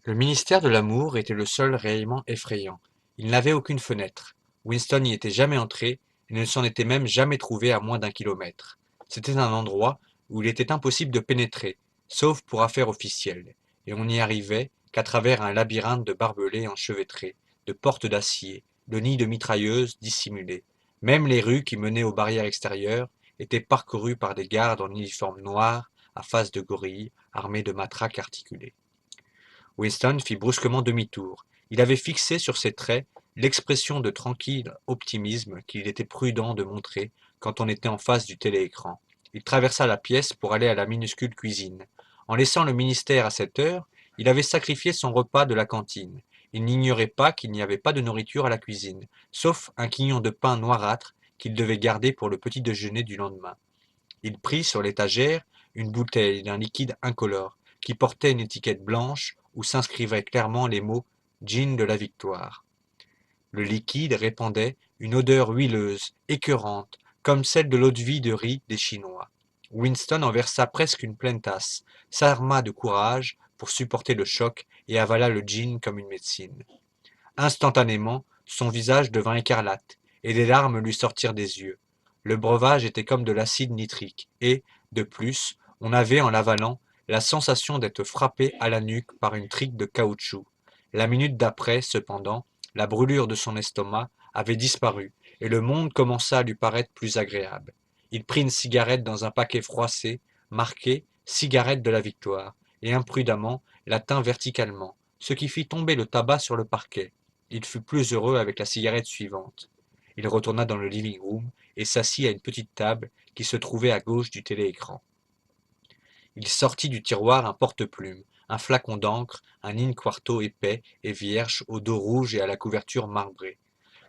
Le ministère de l'Amour était le seul réellement effrayant. Il n'avait aucune fenêtre. Winston n'y était jamais entré et ne s'en était même jamais trouvé à moins d'1 kilomètre. C'était un endroit où il était impossible de pénétrer, sauf pour affaires officielles, et on n'y arrivait qu'à travers un labyrinthe de barbelés enchevêtrés, de portes d'acier, de nids de mitrailleuses dissimulés. Même les rues qui menaient aux barrières extérieures étaient parcourues par des gardes en uniforme noir, à face de gorille, armés de matraques articulées. Winston fit brusquement demi-tour. Il avait fixé sur ses traits l'expression de tranquille optimisme qu'il était prudent de montrer quand on était en face du téléécran. Il traversa la pièce pour aller à la minuscule cuisine. En laissant le ministère à cette heure, il avait sacrifié son repas de la cantine. Il n'ignorait pas qu'il n'y avait pas de nourriture à la cuisine, sauf un quignon de pain noirâtre qu'il devait garder pour le petit déjeuner du lendemain. Il prit sur l'étagère une bouteille d'un liquide incolore, qui portait une étiquette blanche où s'inscrivaient clairement les mots Gin de la Victoire. Le liquide répandait une odeur huileuse, écœurante, comme celle de l'eau-de-vie de riz des Chinois. Winston en versa presque une pleine tasse, s'arma de courage pour supporter le choc et avala le gin comme une médecine. Instantanément, son visage devint écarlate, et des larmes lui sortirent des yeux. Le breuvage était comme de l'acide nitrique, et, de plus, on avait, en l'avalant, la sensation d'être frappé à la nuque par une trique de caoutchouc. La minute d'après, cependant, la brûlure de son estomac avait disparu, et le monde commença à lui paraître plus agréable. Il prit une cigarette dans un paquet froissé, marqué Cigarette de la Victoire, et imprudemment la tint verticalement, ce qui fit tomber le tabac sur le parquet. Il fut plus heureux avec la cigarette suivante. Il retourna dans le living-room et s'assit à une petite table qui se trouvait à gauche du téléécran. Il sortit du tiroir un porte-plume, un flacon d'encre, un in-quarto épais et vierge au dos rouge et à la couverture marbrée.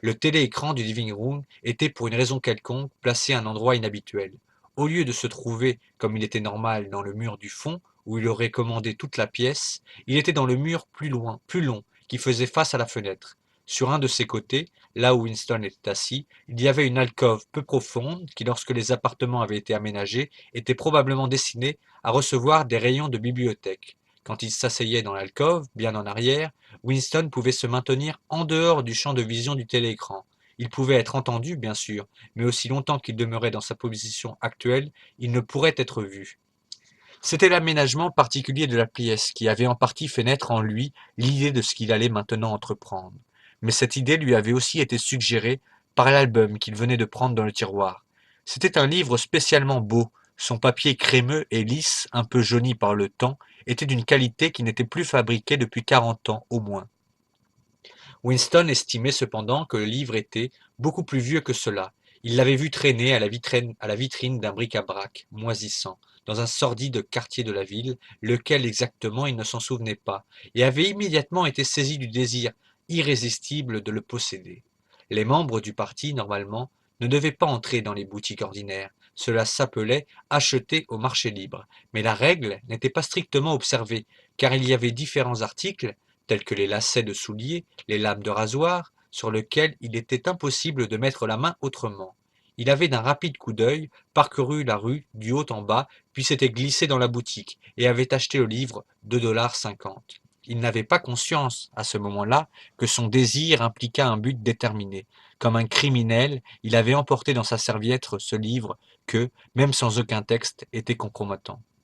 Le téléécran du living-room était pour une raison quelconque placé à un endroit inhabituel. Au lieu de se trouver, comme il était normal, dans le mur du fond, où il aurait commandé toute la pièce, il était dans le mur plus loin, plus long, qui faisait face à la fenêtre. Sur un de ses côtés, là où Winston était assis, il y avait une alcôve peu profonde qui, lorsque les appartements avaient été aménagés, était probablement destinée à recevoir des rayons de bibliothèque. Quand il s'asseyait dans l'alcôve, bien en arrière, Winston pouvait se maintenir en dehors du champ de vision du téléécran. Il pouvait être entendu, bien sûr, mais aussi longtemps qu'il demeurait dans sa position actuelle, il ne pourrait être vu. C'était l'aménagement particulier de la pièce qui avait en partie fait naître en lui l'idée de ce qu'il allait maintenant entreprendre. Mais cette idée lui avait aussi été suggérée par l'album qu'il venait de prendre dans le tiroir. C'était un livre spécialement beau, son papier crémeux et lisse, un peu jauni par le temps, était d'une qualité qui n'était plus fabriquée depuis 40 ans au moins. Winston estimait cependant que le livre était beaucoup plus vieux que cela. Il l'avait vu traîner à la vitrine d'un bric-à-brac moisissant, dans un sordide quartier de la ville, lequel exactement il ne s'en souvenait pas, et avait immédiatement été saisi du désir irrésistible de le posséder. Les membres du parti, normalement, ne devaient pas entrer dans les boutiques ordinaires. Cela s'appelait acheter au marché libre. Mais la règle n'était pas strictement observée, car il y avait différents articles, tels que les lacets de souliers, les lames de rasoir, sur lesquels il était impossible de mettre la main autrement. Il avait d'un rapide coup d'œil parcouru la rue du haut en bas, puis s'était glissé dans la boutique et avait acheté le livre 2,50 $. Il n'avait pas conscience, à ce moment-là, que son désir impliqua un but déterminé. Comme un criminel, il avait emporté dans sa serviette ce livre que, même sans aucun texte, était compromettant.